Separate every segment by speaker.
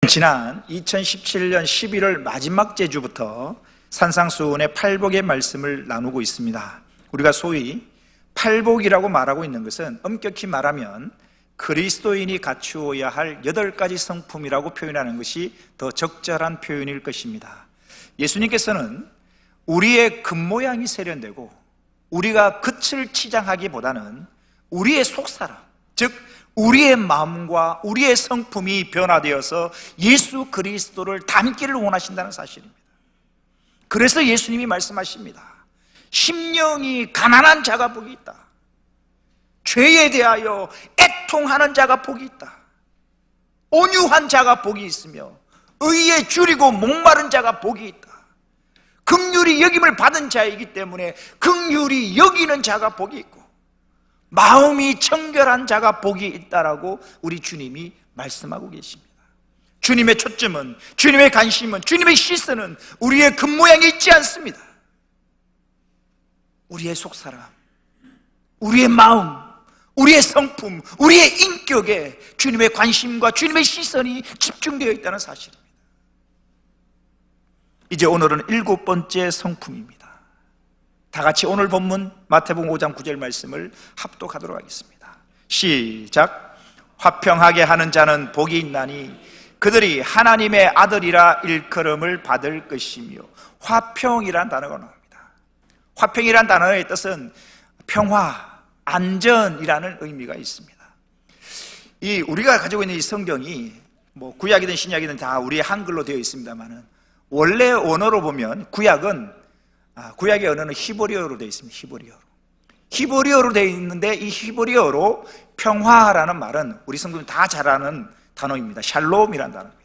Speaker 1: 지난 2017년 11월 마지막 제주부터 산상수훈의 팔복의 말씀을 나누고 있습니다. 우리가 소위 팔복이라고 말하고 있는 것은 엄격히 말하면 그리스도인이 갖추어야 할 8가지 성품이라고 표현하는 것이 더 적절한 표현일 것입니다. 예수님께서는 우리의 겉모양이 세련되고 우리가 겉을 치장하기보다는 우리의 속사람, 즉 우리의 마음과 우리의 성품이 변화되어서 예수 그리스도를 닮기를 원하신다는 사실입니다. 그래서 예수님이 말씀하십니다. 심령이 가난한 자가 복이 있다. 죄에 대하여 애통하는 자가 복이 있다. 온유한 자가 복이 있으며 의에 줄이고 목마른 자가 복이 있다. 긍휼히 여김을 받은 자이기 때문에 긍휼히 여기는 자가 복이 있고 마음이 청결한 자가 복이 있다라고 우리 주님이 말씀하고 계십니다. 주님의 초점은, 주님의 관심은, 주님의 시선은 우리의 겉모양에 있지 않습니다. 우리의 속사람, 우리의 마음, 우리의 성품, 우리의 인격에 주님의 관심과 주님의 시선이 집중되어 있다는 사실입니다. 이제 오늘은 7번째 성품입니다. 다 같이 오늘 본문 마태복음 5장 9절 말씀을 합독하도록 하겠습니다. 시작. 화평하게 하는 자는 복이 있나니 그들이 하나님의 아들이라 일컬음을 받을 것이며. 화평이란 단어가 나옵니다. 화평이란 단어의 뜻은 평화, 안전이라는 의미가 있습니다. 이 우리가 가지고 있는 이 성경이 구약이든 신약이든 다 우리의 한글로 되어 있습니다만은 원래 언어로 보면 구약의 언어는 히브리어로 되어 있습니다. 히브리어로 되어 있는데 이 히브리어로 평화라는 말은 우리 성도들이 다 잘 아는 단어입니다. 샬롬이라는 단어입니다.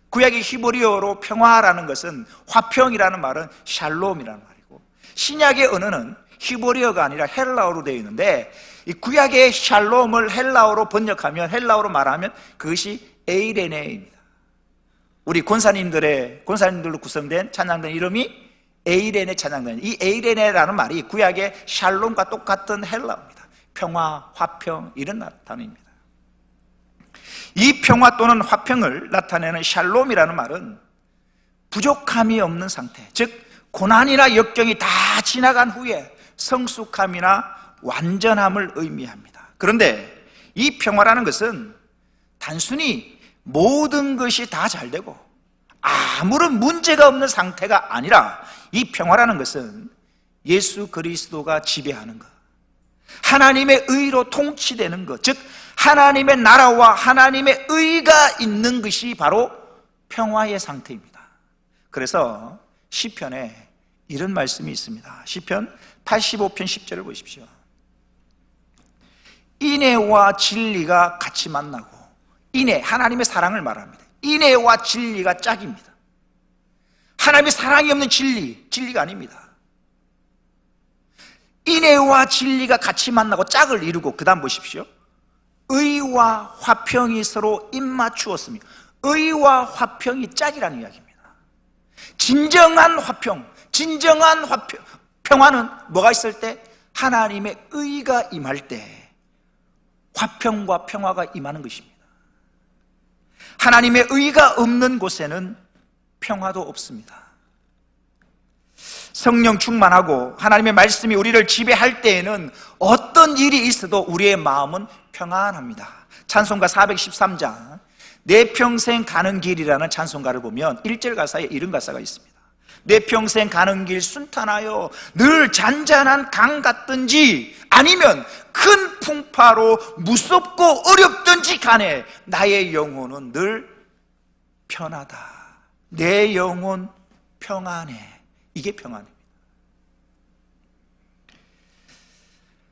Speaker 1: 구약의 히브리어로 평화라는 것은 화평이라는 말은 샬롬이라는 말이고, 신약의 언어는 히브리어가 아니라 헬라어로 되어 있는데 이 구약의 샬롬을 헬라어로 번역하면, 헬라어로 말하면 그것이 에이레네입니다. 우리 권사님들로 구성된 찬양단 이름이 에이레네 찬양단. 이 에이레네라는 말이 구약의 샬롬과 똑같은 헬라어입니다. 평화, 화평 이런 단어입니다. 이 평화 또는 화평을 나타내는 샬롬이라는 말은 부족함이 없는 상태, 즉 고난이나 역경이 다 지나간 후에 성숙함이나 완전함을 의미합니다. 그런데 이 평화라는 것은 단순히 모든 것이 다 잘되고 아무런 문제가 없는 상태가 아니라, 이 평화라는 것은 예수 그리스도가 지배하는 것, 하나님의 의로 통치되는 것, 즉 하나님의 나라와 하나님의 의가 있는 것이 바로 평화의 상태입니다. 그래서 시편에 이런 말씀이 있습니다. 시편 85편 10절을 보십시오. 인애와 진리가 같이 만나고, 인애, 하나님의 사랑을 말합니다. 인애와 진리가 짝입니다. 하나님의 사랑이 없는 진리가 아닙니다. 인애와 진리가 같이 만나고 짝을 이루고, 그 다음 보십시오. 의와 화평이 서로 입맞추었으며. 의와 화평이 짝이라는 이야기입니다. 진정한 화평, 평화는 뭐가 있을 때? 하나님의 의가 임할 때 화평과 평화가 임하는 것입니다. 하나님의 의가 없는 곳에는 평화도 없습니다. 성령 충만하고 하나님의 말씀이 우리를 지배할 때에는 어떤 일이 있어도 우리의 마음은 평안합니다. 찬송가 413장 내 평생 가는 길이라는 찬송가를 보면 1절 가사에 이런 가사가 있습니다. 내 평생 가는 길 순탄하여 늘 잔잔한 강 같든지 아니면 큰 풍파로 무섭고 어렵든지 간에 나의 영혼은 늘 편하다. 내 영혼 평안해. 이게 평안입니다.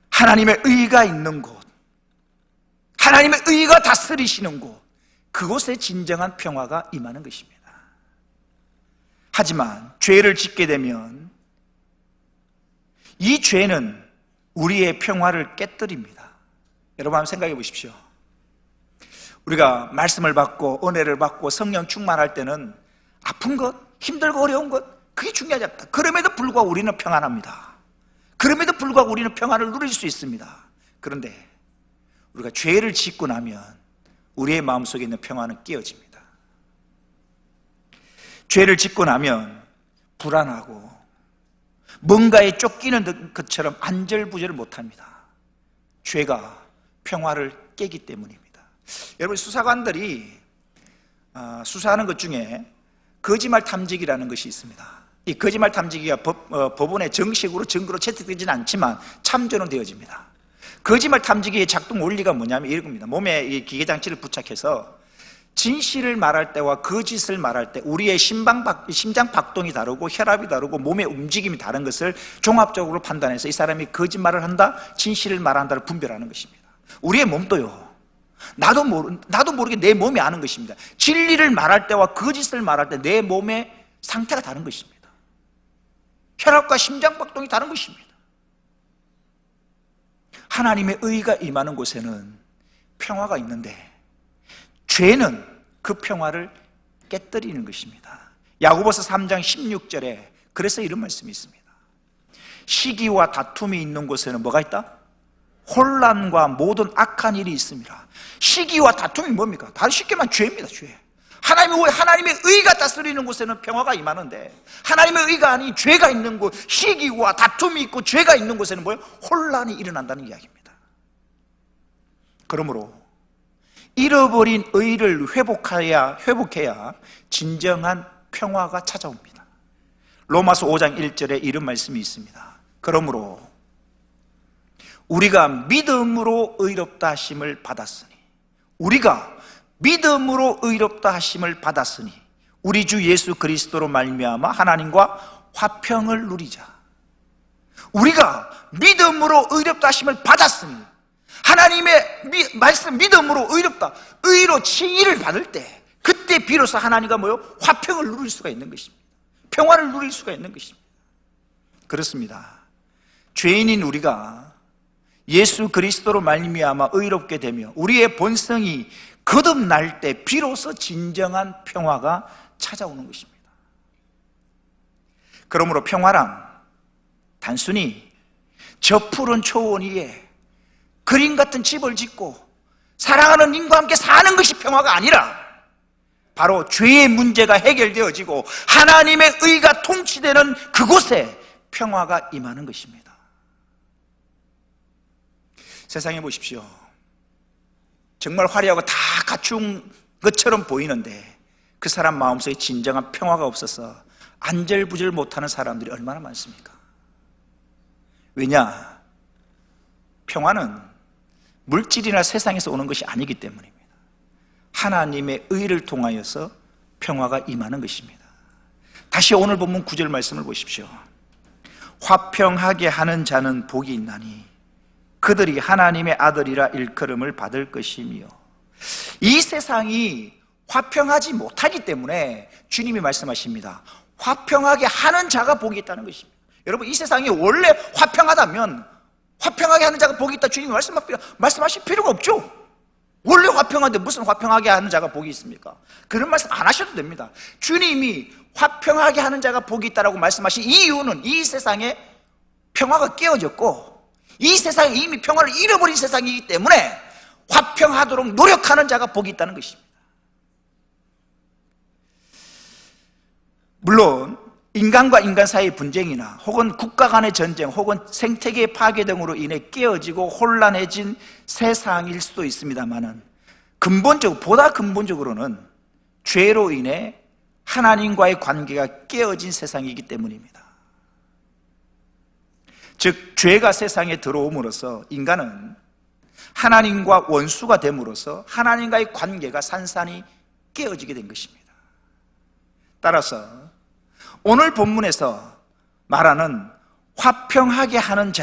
Speaker 1: 하나님의 의가 있는 곳, 하나님의 의가 다스리시는 곳, 그곳에 진정한 평화가 임하는 것입니다. 하지만 죄를 짓게 되면 이 죄는 우리의 평화를 깨뜨립니다. 여러분 한번 생각해 보십시오. 우리가 말씀을 받고 은혜를 받고 성령 충만할 때는 아픈 것, 힘들고 어려운 것, 그게 중요하지 않다. 그럼에도 불구하고 우리는 평안합니다. 그럼에도 불구하고 우리는 평안을 누릴 수 있습니다. 그런데 우리가 죄를 짓고 나면 우리의 마음속에 있는 평화는 깨어집니다. 죄를 짓고 나면 불안하고 뭔가에 쫓기는 것처럼 안절부절을 못합니다. 죄가 평화를 깨기 때문입니다. 여러분, 수사관들이 수사하는 것 중에 거짓말 탐지기라는 것이 있습니다. 이 거짓말 탐지기가 법원에 정식으로 증거로 채택되지는 않지만 참조는 되어집니다. 거짓말 탐지기의 작동 원리가 뭐냐면 이겁니다. 몸에 이 기계장치를 부착해서 진실을 말할 때와 거짓을 말할 때 우리의 심장 박동이 다르고 혈압이 다르고 몸의 움직임이 다른 것을 종합적으로 판단해서 이 사람이 거짓말을 한다, 진실을 말한다를 분별하는 것입니다. 우리의 몸도요, 나도 모르게 내 몸이 아는 것입니다. 진리를 말할 때와 거짓을 말할 때 내 몸의 상태가 다른 것입니다. 혈압과 심장 박동이 다른 것입니다. 하나님의 의가 임하는 곳에는 평화가 있는데 죄는 그 평화를 깨뜨리는 것입니다. 야고보서 3장 16절에 그래서 이런 말씀이 있습니다. 시기와 다툼이 있는 곳에는 뭐가 있다? 혼란과 모든 악한 일이 있습니다. 시기와 다툼이 뭡니까? 다른 쉽게 말하면 죄입니다. 죄. 하나님의 의가 다스리는 곳에는 평화가 임하는데 하나님의 의가 아닌 죄가 있는 곳, 시기와 다툼이 있고 죄가 있는 곳에는 뭐예요? 혼란이 일어난다는 이야기입니다. 그러므로 잃어버린 의를 회복해야 진정한 평화가 찾아옵니다. 로마서 5장 1절에 이런 말씀이 있습니다. 그러므로 우리가 믿음으로 의롭다 하심을 받았으니 우리 주 예수 그리스도로 말미암아 하나님과 화평을 누리자. 우리가 믿음으로 의롭다 하심을 받았으니 하나님의 말씀 믿음으로 의롭다, 의로 칭의를 받을 때 그때 비로소 하나님과 화평을 누릴 수가 있는 것입니다. 평화를 누릴 수가 있는 것입니다. 그렇습니다. 죄인인 우리가 예수 그리스도로 말미암아 의롭게 되며 우리의 본성이 거듭날 때 비로소 진정한 평화가 찾아오는 것입니다. 그러므로 평화란 단순히 저 푸른 초원 위에 그림 같은 집을 짓고 사랑하는 님과 함께 사는 것이 평화가 아니라 바로 죄의 문제가 해결되어지고 하나님의 의가 통치되는 그곳에 평화가 임하는 것입니다. 세상에 보십시오. 정말 화려하고 다 갖춘 것처럼 보이는데 그 사람 마음속에 진정한 평화가 없어서 안절부절 못하는 사람들이 얼마나 많습니까? 왜냐? 평화는 물질이나 세상에서 오는 것이 아니기 때문입니다. 하나님의 의를 통하여서 평화가 임하는 것입니다. 다시 오늘 본문 9절 말씀을 보십시오. 화평하게 하는 자는 복이 있나니 그들이 하나님의 아들이라 일컬음을 받을 것이며. 이 세상이 화평하지 못하기 때문에 주님이 말씀하십니다. 화평하게 하는 자가 복이 있다는 것입니다. 여러분, 이 세상이 원래 화평하다면 화평하게 하는 자가 복이 있다 주님이 말씀하실 필요가 없죠. 원래 화평한데 무슨 화평하게 하는 자가 복이 있습니까? 그런 말씀 안 하셔도 됩니다. 주님이 화평하게 하는 자가 복이 있다라고 말씀하신 이유는 이 세상에 평화가 깨어졌고 이 세상이 이미 평화를 잃어버린 세상이기 때문에 화평하도록 노력하는 자가 복이 있다는 것입니다. 물론 인간과 인간 사이의 분쟁이나 혹은 국가 간의 전쟁 혹은 생태계의 파괴 등으로 인해 깨어지고 혼란해진 세상일 수도 있습니다만은 보다 근본적으로는 죄로 인해 하나님과의 관계가 깨어진 세상이기 때문입니다. 즉 죄가 세상에 들어옴으로써 인간은 하나님과 원수가 됨으로써 하나님과의 관계가 산산이 깨어지게 된 것입니다. 따라서 오늘 본문에서 말하는 화평하게 하는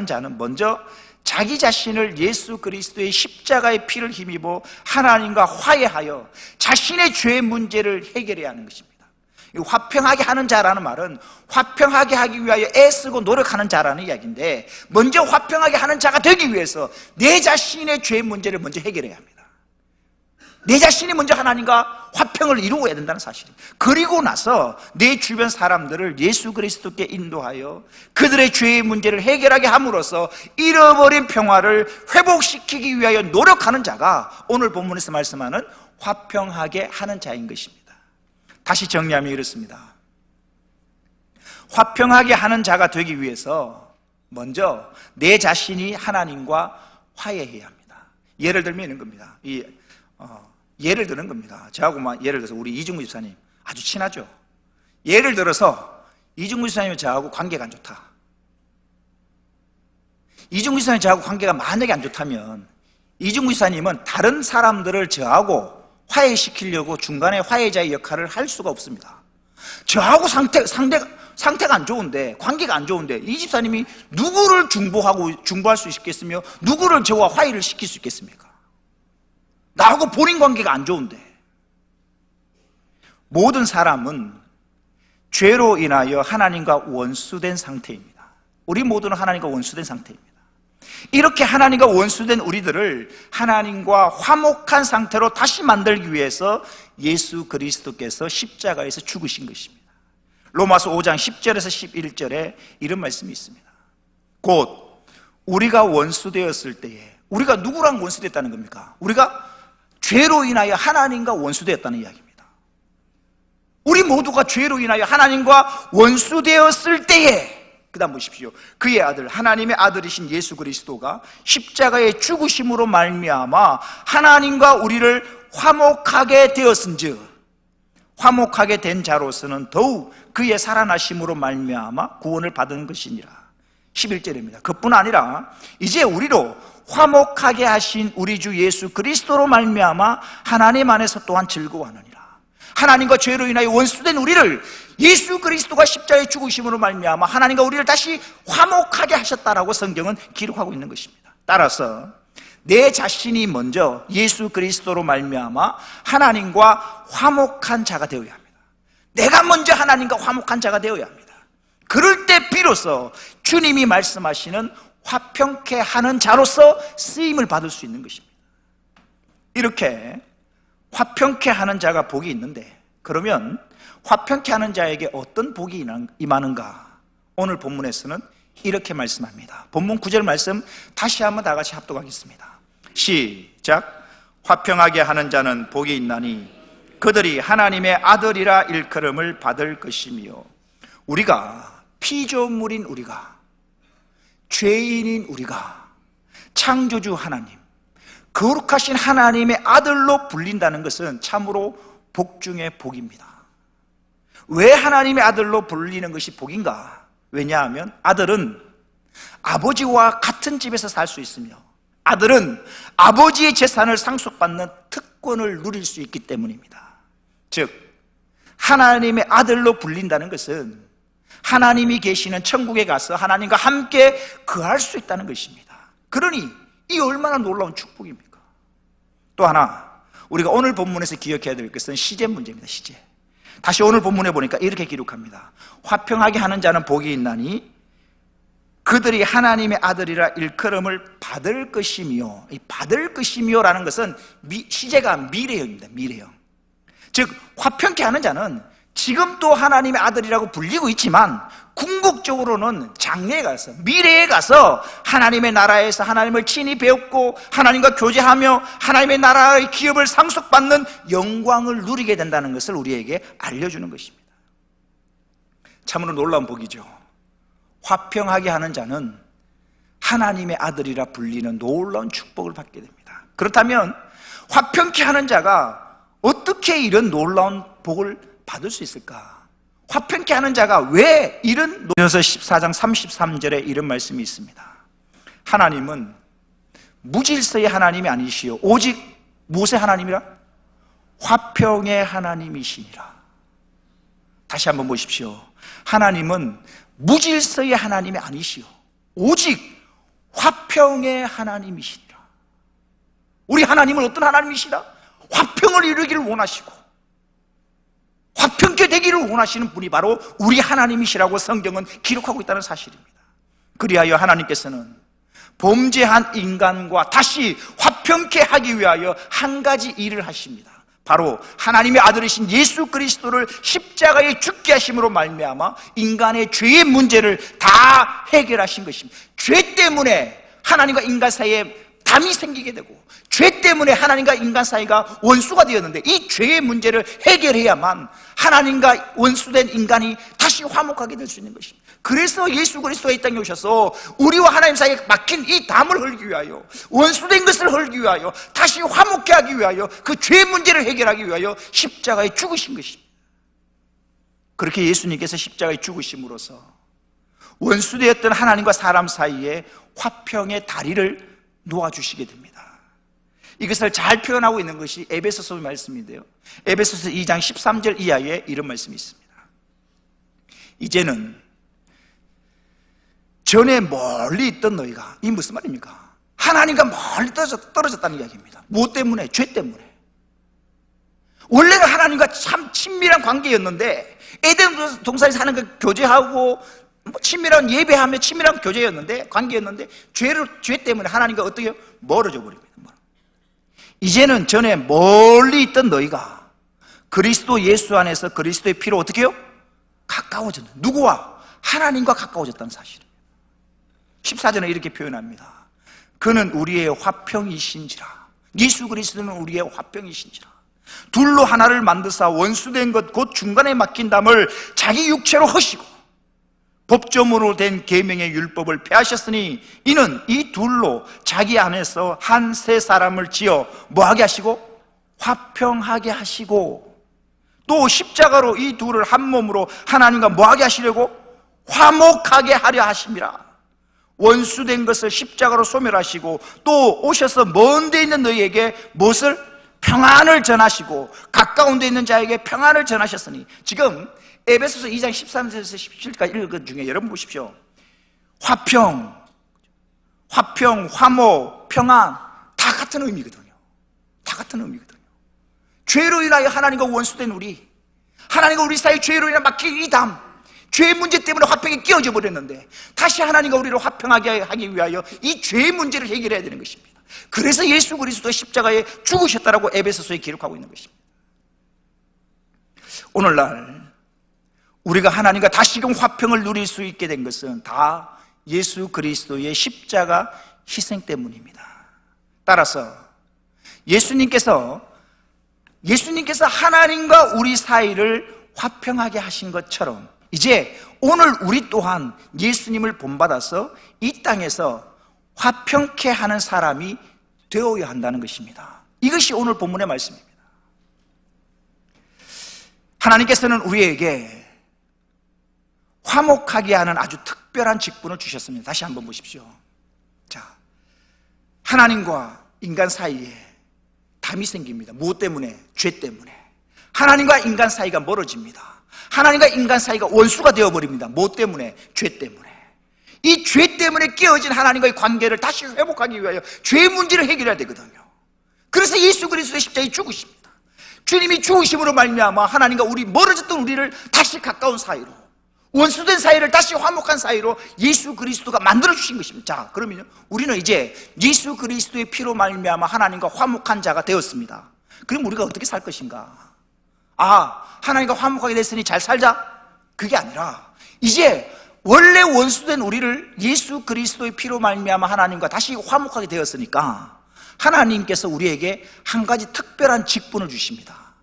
Speaker 1: 자는 먼저 자기 자신을 예수 그리스도의 십자가의 피를 힘입어 하나님과 화해하여 자신의 죄의 문제를 해결해야 하는 것입니다. 화평하게 하는 자라는 말은 화평하게 하기 위하여 애쓰고 노력하는 자라는 이야기인데, 먼저 화평하게 하는 자가 되기 위해서 내 자신의 죄의 문제를 먼저 해결해야 합니다. 내 자신이 먼저 하나님과 화평을 이루어야 된다는 사실입니다. 그리고 나서 내 주변 사람들을 예수 그리스도께 인도하여 그들의 죄의 문제를 해결하게 함으로써 잃어버린 평화를 회복시키기 위하여 노력하는 자가 오늘 본문에서 말씀하는 화평하게 하는 자인 것입니다. 다시 정리하면 이렇습니다. 화평하게 하는 자가 되기 위해서 먼저 내 자신이 하나님과 화해해야 합니다. 예를 들면 이런 겁니다. 예를 드는 겁니다. 저하고만 예를 들어서 우리 이중구 집사님 아주 친하죠. 예를 들어서 이중구 집사님이 저하고 관계가 안 좋다. 이중구 집사님 저하고 관계가 만약에 안 좋다면 이중구 집사님은 다른 사람들을 저하고 화해시키려고 중간에 화해자의 역할을 할 수가 없습니다. 저하고 상태가 안 좋은데, 관계가 안 좋은데 이 집사님이 누구를 중보할 수 있겠으며 누구를 저와 화해를 시킬 수 있겠습니까? 나하고 본인 관계가 안 좋은데. 모든 사람은 죄로 인하여 하나님과 원수된 상태입니다. 우리 모두는 하나님과 원수된 상태입니다. 이렇게 하나님과 원수된 우리들을 하나님과 화목한 상태로 다시 만들기 위해서 예수 그리스도께서 십자가에서 죽으신 것입니다. 로마서 5장 10절에서 11절에 이런 말씀이 있습니다. 곧 우리가 원수되었을 때에, 우리가 누구랑 원수됐다는 겁니까? 우리가 죄로 인하여 하나님과 원수되었다는 이야기입니다. 우리 모두가 죄로 인하여 하나님과 원수되었을 때에, 그 다음 보십시오. 그의 아들, 하나님의 아들이신 예수 그리스도가 십자가의 죽으심으로 말미암아 하나님과 우리를 화목하게 되었은즉, 화목하게 된 자로서는 더욱 그의 살아나심으로 말미암아 구원을 받은 것이니라. 11절입니다. 그뿐 아니라 이제 우리로 화목하게 하신 우리 주 예수 그리스도로 말미암아 하나님 안에서 또한 즐거워하느니라. 하나님과 죄로 인하여 원수된 우리를 예수 그리스도가 십자가에 죽으심으로 말미암아 하나님과 우리를 다시 화목하게 하셨다라고 성경은 기록하고 있는 것입니다. 따라서 내 자신이 먼저 예수 그리스도로 말미암아 하나님과 화목한 자가 되어야 합니다. 내가 먼저 하나님과 화목한 자가 되어야 합니다. 그럴 때 비로소 주님이 말씀하시는 화평케 하는 자로서 쓰임을 받을 수 있는 것입니다. 이렇게 화평케 하는 자가 복이 있는데, 그러면 화평케 하는 자에게 어떤 복이 임하는가? 오늘 본문에서는 이렇게 말씀합니다. 본문 9절 말씀 다시 한번 다 같이 합독하겠습니다. 시작. 화평하게 하는 자는 복이 있나니 그들이 하나님의 아들이라 일컬음을 받을 것이며, 우리가 피조물인 우리가, 죄인인 우리가 창조주 하나님, 거룩하신 하나님의 아들로 불린다는 것은 참으로 복 중의 복입니다. 왜 하나님의 아들로 불리는 것이 복인가? 왜냐하면 아들은 아버지와 같은 집에서 살 수 있으며 아들은 아버지의 재산을 상속받는 특권을 누릴 수 있기 때문입니다. 즉, 하나님의 아들로 불린다는 것은 하나님이 계시는 천국에 가서 하나님과 함께 거할 수 있다는 것입니다. 그러니 이 얼마나 놀라운 축복입니까? 또 하나, 우리가 오늘 본문에서 기억해야 될 것은 시제 문제입니다. 시제. 다시 오늘 본문에 보니까 이렇게 기록합니다. 화평하게 하는 자는 복이 있나니 그들이 하나님의 아들이라 일컬음을 받을 것이며, 이 받을 것이며라는 것은 시제가 미래형입니다. 미래형. 즉, 화평케 하는 자는 지금 또 하나님의 아들이라고 불리고 있지만 궁극적으로는 장래에 가서, 미래에 가서 하나님의 나라에서 하나님을 친히 배웠고 하나님과 교제하며 하나님의 나라의 기업을 상속받는 영광을 누리게 된다는 것을 우리에게 알려주는 것입니다. 참으로 놀라운 복이죠. 화평하게 하는 자는 하나님의 아들이라 불리는 놀라운 축복을 받게 됩니다. 그렇다면 화평케 하는 자가 어떻게 이런 놀라운 복을 받을 수 있을까? 화평케 하는 자가 왜 이런, 로마서 14장 33절에 이런 말씀이 있습니다. 하나님은 무질서의 하나님이 아니시오 오직 무엇의 하나님이라? 화평의 하나님이시니라. 다시 한번 보십시오. 하나님은 무질서의 하나님이 아니시오 오직 화평의 하나님이시니라. 우리 하나님은 어떤 하나님이시라? 화평을 이루기를 원하시고 화평케 되기를 원하시는 분이 바로 우리 하나님이시라고 성경은 기록하고 있다는 사실입니다. 그리하여 하나님께서는 범죄한 인간과 다시 화평케 하기 위하여 한 가지 일을 하십니다. 바로 하나님의 아들이신 예수 그리스도를 십자가에 죽게 하심으로 말미암아 인간의 죄의 문제를 다 해결하신 것입니다. 죄 때문에 하나님과 인간 사이에 다 담이 생기게 되고, 죄 때문에 하나님과 인간 사이가 원수가 되었는데 이 죄의 문제를 해결해야만 하나님과 원수된 인간이 다시 화목하게 될 수 있는 것입니다. 그래서 예수 그리스도가 이 땅에 오셔서 우리와 하나님 사이에 막힌 이 담을 헐기 위하여, 원수된 것을 헐기 위하여, 다시 화목케 하기 위하여, 그 죄 문제를 해결하기 위하여 십자가에 죽으신 것입니다. 그렇게 예수님께서 십자가에 죽으심으로써 원수되었던 하나님과 사람 사이에 화평의 다리를 놓아주시게 됩니다. 이것을 잘 표현하고 있는 것이 에베소서 말씀인데요, 에베소서 2장 13절 이하에 이런 말씀이 있습니다. 이제는 전에 멀리 있던 너희가, 이 무슨 말입니까? 하나님과 멀리 떨어졌다는 이야기입니다. 무엇 때문에? 죄 때문에. 원래는 하나님과 참 친밀한 관계였는데, 에덴 동산에서 하나님과 교제하고 친밀한 예배하며 친밀한 교제였는데, 관계였는데, 죄 때문에 하나님과 어떻게 해요? 멀어져 버립니다. 이제는 전에 멀리 있던 너희가 그리스도 예수 안에서 그리스도의 피로 어떻게 해요? 가까워졌다. 누구와? 하나님과 가까워졌다는 사실입니다. 14절에 이렇게 표현합니다. 그는 우리의 화평이신지라. 예수 그리스도는 우리의 화평이신지라. 둘로 하나를 만드사 원수된 것 곧 중간에 막힌 담을 자기 육체로 허시고 법조문으로 된 계명의 율법을 폐하셨으니 이는 이 둘로 자기 안에서 한 세 사람을 지어 뭐하게 하시고? 화평하게 하시고, 또 십자가로 이 둘을 한 몸으로 하나님과 뭐하게 하시려고? 화목하게 하려 하심이라. 원수된 것을 십자가로 소멸하시고 또 오셔서 먼 데 있는 너희에게 무엇을? 평안을 전하시고 가까운 데 있는 자에게 평안을 전하셨으니, 지금 에베소서 2장 13절에서 17절까지 읽은 중에 여러분 보십시오. 화평, 화목, 평안 다 같은 의미거든요. 다 같은 의미거든요. 죄로 인하여 하나님과 원수된 우리, 하나님과 우리 사이 죄로 인해 막힌 이 담, 죄의 문제 때문에 화평이 끼어져 버렸는데 다시 하나님과 우리를 화평하게 하기 위하여 이 죄의 문제를 해결해야 되는 것입니다. 그래서 예수 그리스도가 십자가에 죽으셨다라고 에베소서에 기록하고 있는 것입니다. 오늘날 우리가 하나님과 다시금 화평을 누릴 수 있게 된 것은 다 예수 그리스도의 십자가 희생 때문입니다. 따라서 예수님께서 하나님과 우리 사이를 화평하게 하신 것처럼 이제 오늘 우리 또한 예수님을 본받아서 이 땅에서 화평케 하는 사람이 되어야 한다는 것입니다. 이것이 오늘 본문의 말씀입니다. 하나님께서는 우리에게 화목하게 하는 아주 특별한 직분을 주셨습니다. 다시 한번 보십시오. 자, 하나님과 인간 사이에 담이 생깁니다. 무엇 때문에? 죄 때문에. 하나님과 인간 사이가 멀어집니다. 하나님과 인간 사이가 원수가 되어버립니다. 무엇 때문에? 죄 때문에. 이 죄 때문에 깨어진 하나님과의 관계를 다시 회복하기 위하여 죄의 문제를 해결해야 되거든요. 그래서 예수 그리스도의 십자가에 죽으십니다. 주님이 죽으심으로 말미암아 하나님과 우리 멀어졌던 우리를 다시 가까운 사이로, 원수된 사이를 다시 화목한 사이로 예수 그리스도가 만들어주신 것입니다. 자, 그러면 우리는 이제 예수 그리스도의 피로 말미암아 하나님과 화목한 자가 되었습니다. 그럼 우리가 어떻게 살 것인가? 하나님과 화목하게 됐으니 잘 살자? 그게 아니라 이제 원래 원수된 우리를 예수 그리스도의 피로 말미암아 하나님과 다시 화목하게 되었으니까 하나님께서 우리에게 한 가지 특별한 직분을 주십니다.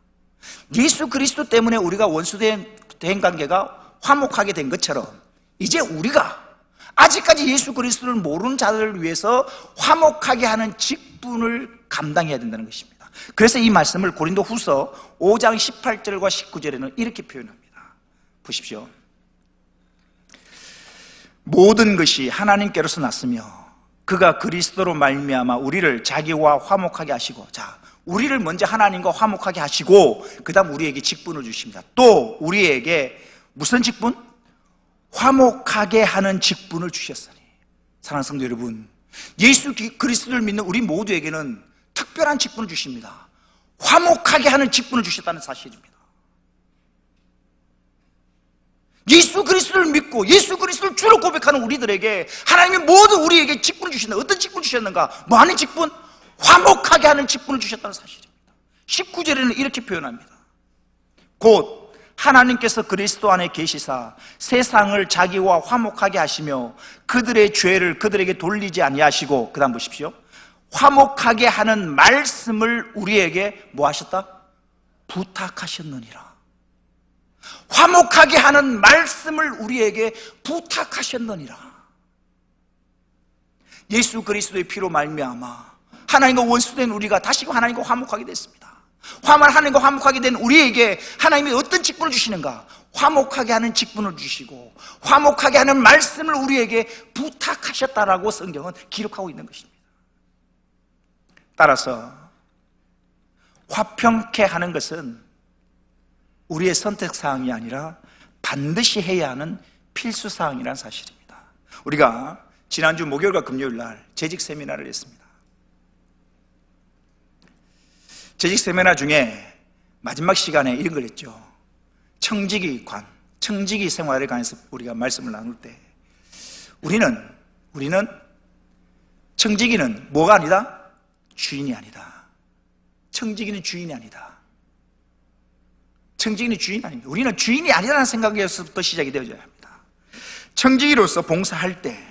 Speaker 1: 예수 그리스도 때문에 우리가 원수된 관계가 화목하게 된 것처럼 이제 우리가 아직까지 예수 그리스도를 모르는 자들을 위해서 화목하게 하는 직분을 감당해야 된다는 것입니다. 그래서 이 말씀을 고린도 후서 5장 18절과 19절에는 이렇게 표현합니다. 보십시오. 모든 것이 하나님께로서 났으며 그가 그리스도로 말미암아 우리를 자기와 화목하게 하시고, 자, 우리를 먼저 하나님과 화목하게 하시고 그 다음 우리에게 직분을 주십니다. 또 우리에게 무슨 직분? 화목하게 하는 직분을 주셨으니. 사랑하는 성도 여러분, 예수 그리스도를 믿는 우리 모두에게는 특별한 직분을 주십니다. 화목하게 하는 직분을 주셨다는 사실입니다. 예수 그리스도를 믿고 예수 그리스도를 주로 고백하는 우리들에게 하나님이 모두 우리에게 직분을 주신다. 어떤 직분을 주셨는가? 뭐 하는 직분? 화목하게 하는 직분을 주셨다는 사실입니다. 19절에는 이렇게 표현합니다. 곧 하나님께서 그리스도 안에 계시사 세상을 자기와 화목하게 하시며 그들의 죄를 그들에게 돌리지 아니하시고, 그 다음 보십시오. 화목하게 하는 말씀을 우리에게 뭐 하셨다? 부탁하셨느니라. 화목하게 하는 말씀을 우리에게 부탁하셨느니라. 예수 그리스도의 피로 말미암아 하나님과 원수된 우리가 다시금 하나님과 화목하게 됐습니다. 하나님과 화목하게 된 우리에게 하나님이 어떤 직분을 주시는가? 화목하게 하는 직분을 주시고 화목하게 하는 말씀을 우리에게 부탁하셨다라고 성경은 기록하고 있는 것입니다. 따라서 화평케 하는 것은 우리의 선택사항이 아니라 반드시 해야 하는 필수사항이라는 사실입니다. 우리가 지난주 목요일과 금요일 날 재직 세미나를 했습니다. 재직 세미나 중에 마지막 시간에 이런 걸 했죠. 청지기 생활에 관해서 우리가 말씀을 나눌 때 우리는 청지기는 뭐가 아니다? 주인이 아니다. 청지기는 주인이 아니다. 청지기는 주인이 아닙니다. 우리는 주인이 아니라는 생각에서부터 시작이 되어져야 합니다. 청지기로서 봉사할 때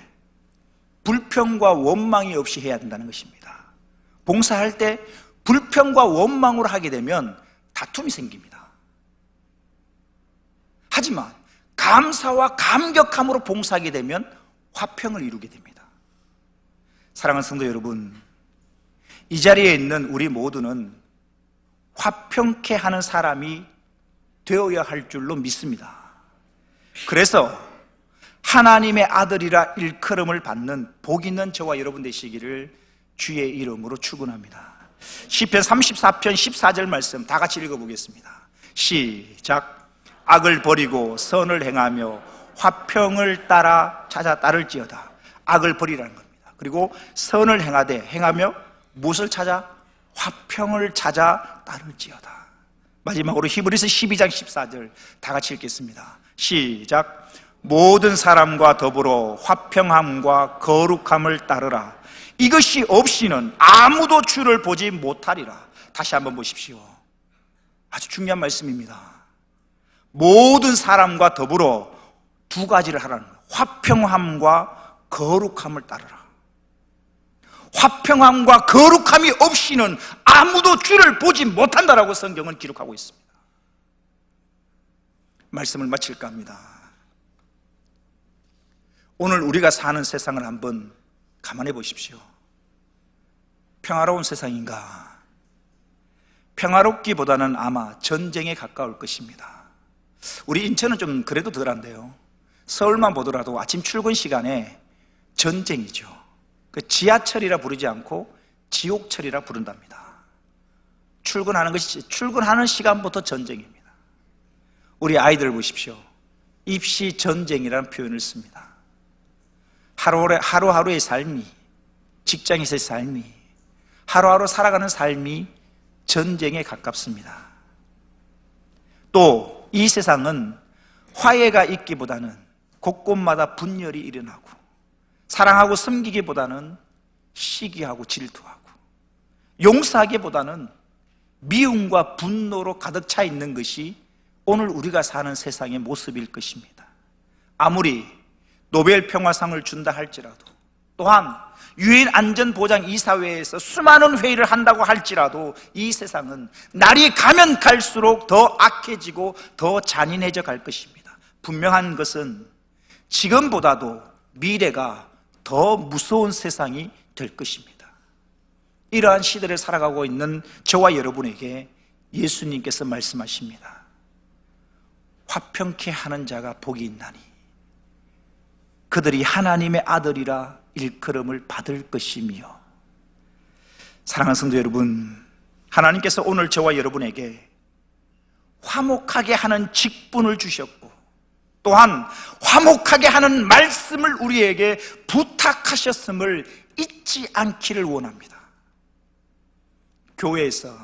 Speaker 1: 불평과 원망이 없이 해야 된다는 것입니다. 봉사할 때 불평과 원망으로 하게 되면 다툼이 생깁니다. 하지만 감사와 감격함으로 봉사하게 되면 화평을 이루게 됩니다. 사랑하는 성도 여러분, 이 자리에 있는 우리 모두는 화평케 하는 사람이 되어야 할 줄로 믿습니다. 그래서 하나님의 아들이라 일컬음을 받는 복 있는 저와 여러분 되시기를 주의 이름으로 축원합니다. 시편 34편 14절 말씀 다 같이 읽어보겠습니다. 시작. 악을 버리고 선을 행하며 화평을 따를지어다. 악을 버리라는 겁니다. 그리고 선을 행하며 무엇을 찾아? 화평을 찾아 따를지어다. 마지막으로 히브리서 12장 14절 다 같이 읽겠습니다. 시작. 모든 사람과 더불어 화평함과 거룩함을 따르라. 이것이 없이는 아무도 주를 보지 못하리라. 다시 한번 보십시오. 아주 중요한 말씀입니다. 모든 사람과 더불어 두 가지를 하라는 거예요. 화평함과 거룩함을 따르라. 화평함과 거룩함이 없이는 아무도 주를 보지 못한다라고 성경은 기록하고 있습니다. 말씀을 마칠까 합니다. 오늘 우리가 사는 세상을 한번 감안해 보십시오. 평화로운 세상인가? 평화롭기보다는 아마 전쟁에 가까울 것입니다. 우리 인천은 좀 그래도 덜한데요. 서울만 보더라도 아침 출근 시간에 전쟁이죠. 그 지하철이라 부르지 않고 지옥철이라 부른답니다. 출근하는 시간부터 전쟁입니다. 우리 아이들 보십시오. 입시 전쟁이라는 표현을 씁니다. 하루하루의 삶이, 직장에서의 삶이, 하루하루 살아가는 삶이 전쟁에 가깝습니다. 또 이 세상은 화해가 있기보다는 곳곳마다 분열이 일어나고 사랑하고 섬기기보다는 시기하고 질투하고 용서하기보다는 미움과 분노로 가득 차 있는 것이 오늘 우리가 사는 세상의 모습일 것입니다. 아무리 노벨 평화상을 준다 할지라도, 또한 유엔 안전보장 이사회에서 수많은 회의를 한다고 할지라도 이 세상은 날이 가면 갈수록 더 악해지고 더 잔인해져 갈 것입니다. 분명한 것은 지금보다도 미래가 더 무서운 세상이 될 것입니다. 이러한 시대를 살아가고 있는 저와 여러분에게 예수님께서 말씀하십니다. 화평케 하는 자가 복이 있나니 그들이 하나님의 아들이라 일컬음을 받을 것이며. 사랑하는 성도 여러분, 하나님께서 오늘 저와 여러분에게 화목하게 하는 직분을 주셨고 또한 화목하게 하는 말씀을 우리에게 부탁하셨음을 잊지 않기를 원합니다. 교회에서